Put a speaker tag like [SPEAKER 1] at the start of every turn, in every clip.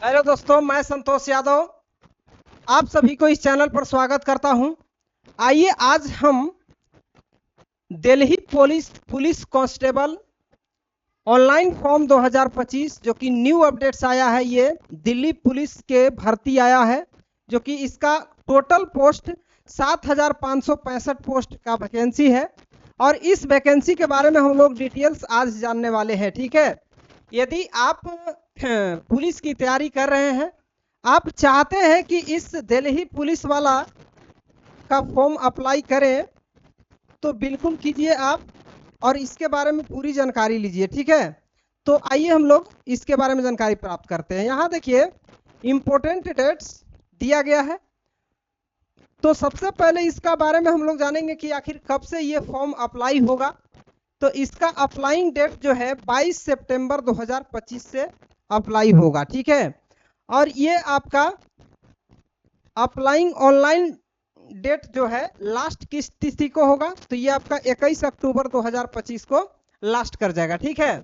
[SPEAKER 1] Hello दोस्तों, मैं संतोष यादव आप सभी को इस चैनल पर स्वागत करता हूं। आइए आज हम Delhi police constable online form 2025 जो कि न्यू अपडेट्स आया है। ये दिल्ली पुलिस के भर्ती आया है जो कि इसका टोटल पोस्ट 7,565 पोस्ट का वैकेंसी है और इस वैकेंसी के बारे में हम लोग डिटेल्स आज जानने वाले हैं। ठीक है, यदि आप पुलिस की तैयारी कर रहे हैं, आप चाहते हैं कि इस दिल्ली पुलिस वाला का फॉर्म अप्लाई करें, तो बिल्कुल कीजिए आप और इसके बारे में पूरी जानकारी लीजिए। ठीक है, तो आइए हम लोग इसके बारे में जानकारी प्राप्त करते हैं। यहाँ देखिए इंपॉर्टेंट डेट्स दिया गया है। तो सबसे पहले इसका बारे में हम लोग जानेंगे कि आखिर कब से ये फॉर्म अप्लाई होगा। तो इसका अप्लाइंग डेट जो है 22 सितंबर 2025 से अप्लाई होगा। ठीक है, और ये आपका अप्लाइंग ऑनलाइन डेट जो है लास्ट किस तिथि को होगा, तो ये आपका 21 अक्टूबर 2025 को लास्ट कर जाएगा। ठीक है,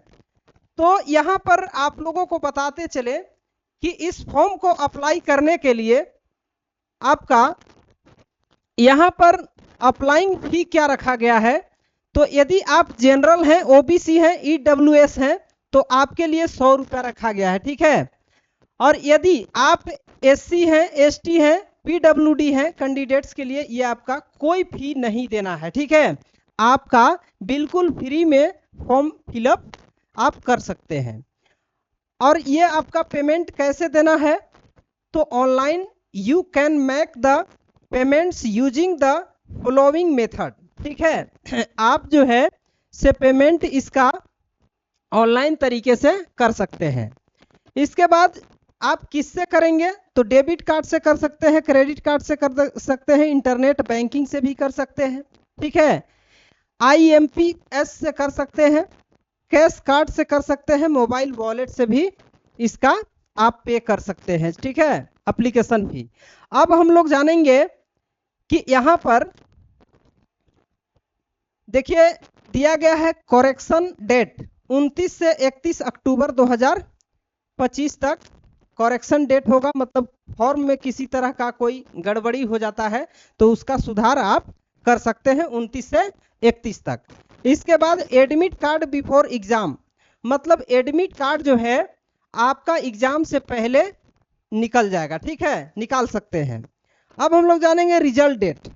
[SPEAKER 1] तो यहाँ पर आप लोगों को बताते चले कि इस फॉर्म को अप्लाई करने के लिए आपका यहाँ पर अप्लाइंग फी क्या रखा गया है। तो यदि आप जनरल हैं, ओबीसी हैं, ईडब्ल्यूएस हैं, तो आपके लिए 100 रुपया रखा गया है। ठीक है, और यदि आप एससी हैं, एसटी हैं, पीडब्ल्यूडी हैं, कैंडिडेट्स के लिए ये आपका कोई फी नहीं देना है। ठीक है, आपका बिल्कुल फ्री में फॉर्म फिलअप आप कर सकते हैं। और ये आपका पेमेंट कैसे देना है, तो online you can make the payments using the following method. ठीक है, आप जो है से पेमेंट इसका ऑनलाइन तरीके से कर सकते हैं। इसके बाद आप किससे करेंगे, तो डेबिट कार्ड से कर सकते हैं, क्रेडिट कार्ड से कर सकते हैं, इंटरनेट बैंकिंग से भी कर सकते हैं। ठीक है, आईएमपीएस से कर सकते हैं, कैश कार्ड से कर सकते हैं, मोबाइल वॉलेट से भी इसका आप पे कर सकते हैं। ठीक है, एप्लीकेशन फी। अब हम लोग जानेंगे कि यहां पर देखिए दिया गया है करेक्शन डेट 29 से 31 अक्टूबर 2025 तक करेक्शन डेट होगा। मतलब फॉर्म में किसी तरह का कोई गड़बड़ी हो जाता है तो उसका सुधार आप कर सकते हैं 29 से 31 तक। इसके बाद एडमिट कार्ड बिफोर एग्जाम, मतलब एडमिट कार्ड जो है आपका एग्जाम से पहले निकल जाएगा। ठीक है, निकाल सकते हैं। अब हम लोग जानेंगे रिजल्ट डेट।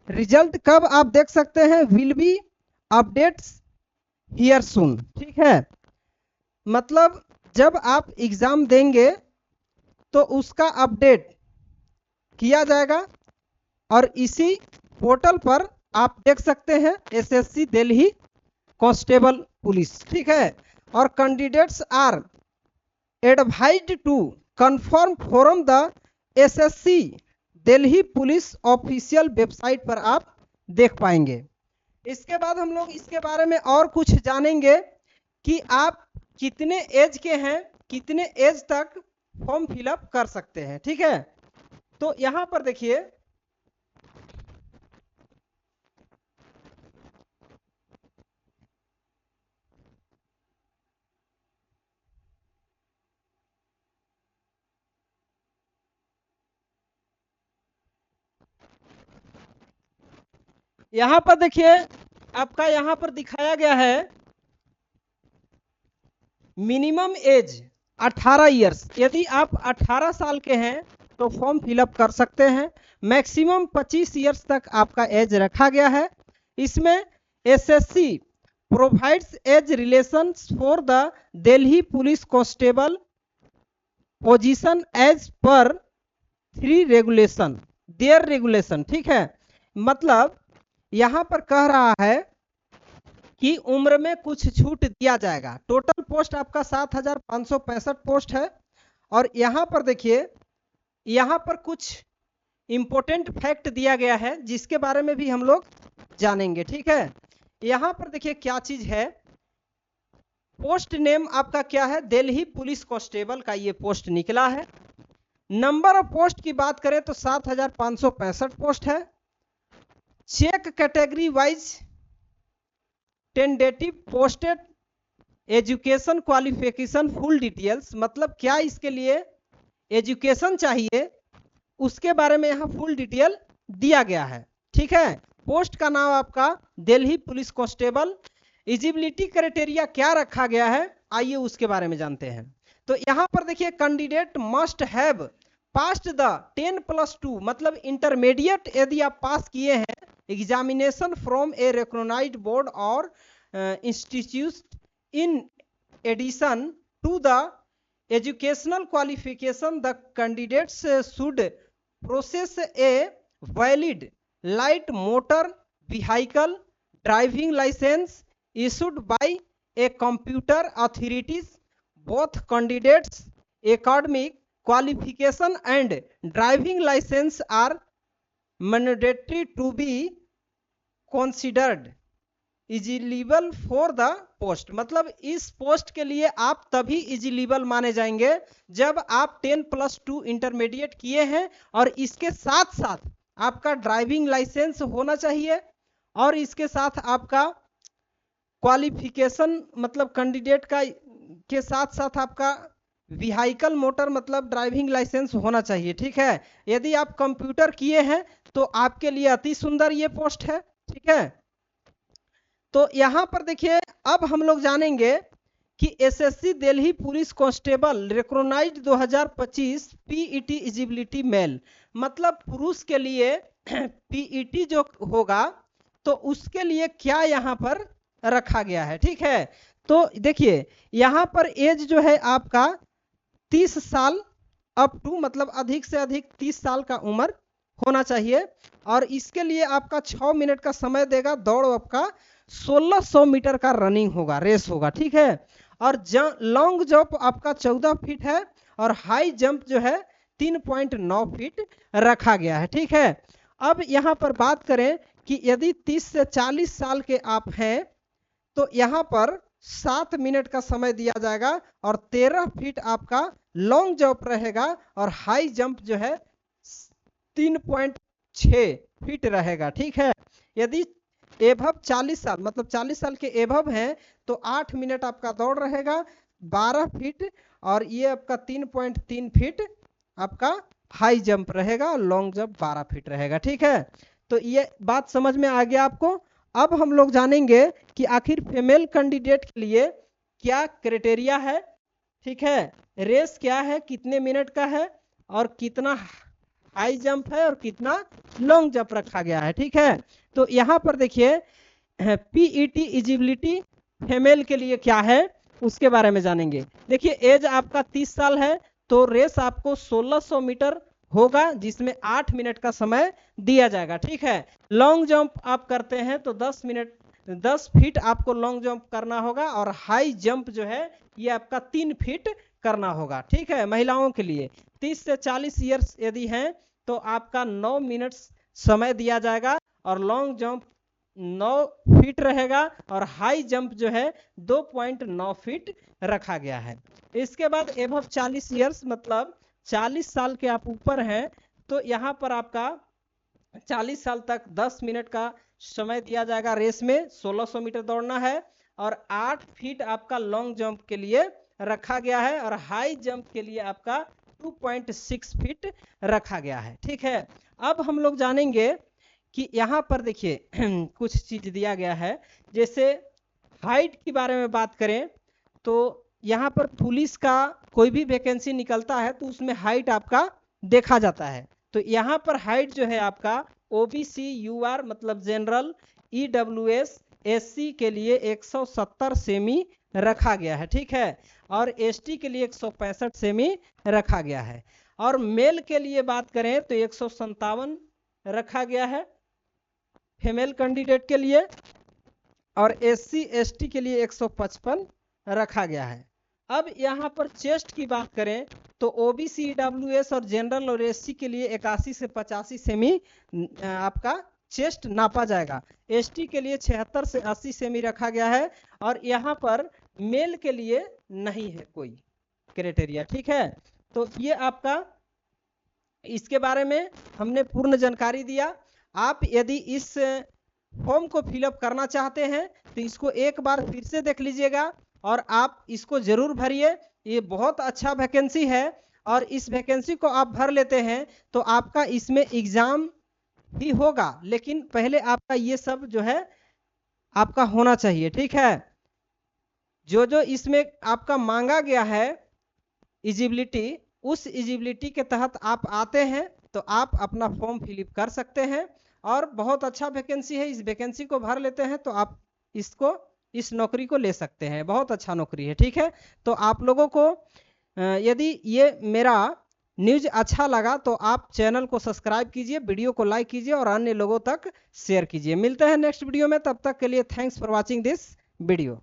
[SPEAKER 1] रिजल्ट कब आप देख सकते हैं, विल बी अपडेट्स हियर सून। ठीक है, मतलब जब आप एग्जाम देंगे तो उसका अपडेट किया जाएगा और इसी पोर्टल पर आप देख सकते हैं एसएससी दिल्ली कांस्टेबल पुलिस। ठीक है, और candidates are advised to confirm from the SSC Delhi police official website पर आप देख पाएंगे। इसके बाद हम लोग इसके बारे में और कुछ जानेंगे कि आप कितने एज के हैं, कितने एज तक फॉर्म फिलअप कर सकते हैं। ठीक है, तो यहां पर देखिए यहां पर देखिए आपका यहां पर दिखाया गया है मिनिमम एज 18 ईयर्स। यदि आप 18 साल के हैं तो फॉर्म फिलअप कर सकते हैं। मैक्सिमम 25 ईयर्स तक आपका एज रखा गया है। इसमें SSC provides age relations for the Delhi police constable position age पर 3 रेगुलेशन देयर रेगुलेशन। ठीक है, मतलब यहां पर कह रहा है कि उम्र में कुछ छूट दिया जाएगा। टोटल पोस्ट आपका 7,565 पोस्ट है। और यहां पर देखिए यहां पर कुछ इंपॉर्टेंट फैक्ट दिया गया है जिसके बारे में भी हम लोग जानेंगे। ठीक है, यहां पर देखिए क्या चीज है, पोस्ट नेम आपका क्या है, दिल्ली पुलिस कांस्टेबल का ये पोस्ट निकला है। नंबर ऑफ पोस्ट की बात करें तो 7,565 पोस्ट है। Check category wise tentative posted education qualification full details, मतलब क्या इसके लिए एजुकेशन चाहिए, उसके बारे में यहाँ फुल डिटेल दिया गया है। ठीक है, पोस्ट का नाम आपका Delhi police constable. Eligibility criteria क्या रखा गया है, आइए उसके बारे में जानते हैं। तो यहाँ पर देखिए, candidate must have passed the 10+2 मतलब इंटरमीडिएट यदि आप पास किए हैं, examination from a recognised board और institute in addition to the educational qualification, the candidates should possess a valid light motor vehicle driving license issued by a computer authorities. Both candidates academic qualification and driving license are mandatory to be considered eligible for the post. मतलब इस post के लिए आप तभी eligible माने जाएंगे जब आप 10+2 इंटरमीडिएट किए हैं और इसके साथ साथ आपका ड्राइविंग लाइसेंस होना चाहिए और इसके साथ आपका क्वालिफिकेशन मतलब कैंडिडेट का के साथ साथ आपका व्हीकल मोटर मतलब ड्राइविंग लाइसेंस होना चाहिए। ठीक है, यदि आप कंप्यूटर किए हैं तो आपके लिए अति सुंदर ये पोस्ट है। ठीक है, तो यहां पर देखिए, अब हम लोग जानेंगे कि SSC Delhi police constable recognised 2025 PET eligibility male मतलब पुरुष के लिए पीईटी जो होगा तो उसके लिए क्या यहां पर रखा गया है। ठीक है, तो देखिए यहां पर एज जो है आपका 30 साल अप टू मतलब अधिक से अधिक 30 साल का उम्र होना चाहिए और इसके लिए आपका 6 मिनट का समय देगा। दौड़ आपका 1600 मीटर का रनिंग होगा, रेस होगा। ठीक है, और लॉन्ग जंप आपका 14 फीट है और हाई जंप जो है 3.9 फीट रखा गया है। ठीक है, अब यहां पर बात करें कि यदि 30 से 40 साल के आप हैं तो यहां पर 7 मिनट का समय दिया जाएगा और 13 फीट आपका लॉन्ग जंप रहेगा और हाई जंप जो है 3.6 फीट रहेगा। ठीक है, यदि एभव 40 साल मतलब 40 साल के एभव हैं तो 8 मिनट आपका दौड़ रहेगा 12 फीट और ये आपका 3.3 फीट आपका हाई जंप रहेगा और लॉन्ग जंप 12 फीट रहेगा। ठीक है, तो ये बात समझ में आ गया आपको। अब हम लोग जानेंगे कि आखिर फीमेल कैंडिडेट के लिए क्या क्राइटेरिया है। ठीक है, रेस क्या है, कितने मिनट का है और कितना हाई जंप है और कितना लॉन्ग जंप रखा गया है। ठीक है, तो यहाँ पर देखिए पीईटी एलिजिबिलिटी फीमेल के लिए क्या है उसके बारे में जानेंगे। देखिए एज आपका 30 साल है तो रेस आपको 1600 मीटर होगा जिसमें 8 मिनट का समय दिया जाएगा। ठीक है, लॉन्ग जंप आप करते हैं तो 10 फीट आपको लॉन्ग जंप करना होगा और हाई जंप जो है ये आपका 3 फीट करना होगा। ठीक है, महिलाओं के लिए 30 से 40 ईयर्स यदि हैं तो आपका 9 मिनट समय दिया जाएगा और लॉन्ग जंप 9 फीट रहेगा और हाई जंप जो है 2.9 फीट रखा गया है। इसके बाद एबव 40 ईयर्स मतलब 40 साल के आप ऊपर हैं तो यहाँ पर आपका 40 साल तक 10 मिनट का समय दिया जाएगा। रेस में 1600 मीटर दौड़ना है और 8 फीट आपका लॉन्ग जंप के लिए रखा गया है और हाई जंप के लिए आपका 2.6 फीट रखा गया है। ठीक है, अब हम लोग जानेंगे कि यहाँ पर देखिए कुछ चीज दिया गया है। जैसे हाइट के बारे में बात करें तो यहाँ पर पुलिस का कोई भी वैकेंसी निकलता है तो उसमें हाइट आपका देखा जाता है। तो यहाँ पर हाइट जो है आपका ओबीसी यूआर मतलब जनरल ईडब्ल्यूएस एससी के लिए 170 सेमी रखा गया है। ठीक है, और एसटी के लिए 165 सेमी रखा गया है और मेल के लिए बात करें तो 157 रखा गया है फीमेल कैंडिडेट के लिए और एससी एसटी के लिए 155 रखा गया है। अब यहाँ पर चेस्ट की बात करें तो ओबीसी ईडब्ल्यूएस और जनरल और एससी के लिए 81 से 85 सेमी आपका चेस्ट नापा जाएगा। एसटी के लिए 76 से 80 सेमी रखा गया है और यहाँ पर मेल के लिए नहीं है कोई क्राइटेरिया। ठीक है, तो ये आपका इसके बारे में हमने पूर्ण जानकारी दिया। आप यदि इस फॉर्म को फिलअप करना चाहते हैं तो इसको एक बार फिर से देख लीजिएगा और आप इसको जरूर भरिए। ये बहुत अच्छा वैकेंसी है और इस वैकेंसी को आप भर लेते हैं तो आपका इसमें एग्जाम भी होगा, लेकिन पहले आपका ये सब जो है आपका होना चाहिए। ठीक है, जो जो इसमें आपका मांगा गया है एलिजिबिलिटी, उस एलिजिबिलिटी के तहत आप आते हैं तो आप अपना फॉर्म फिलअप कर सकते हैं। और बहुत अच्छा वैकेंसी है, इस वैकेंसी को भर लेते हैं तो आप इसको इस नौकरी को ले सकते हैं, बहुत अच्छा नौकरी है। ठीक है, तो आप लोगों को यदि ये मेरा न्यूज अच्छा लगा तो आप चैनल को सब्सक्राइब कीजिए, वीडियो को लाइक कीजिए और अन्य लोगों तक शेयर कीजिए। मिलते हैं नेक्स्ट वीडियो में, तब तक के लिए thanks for watching this video.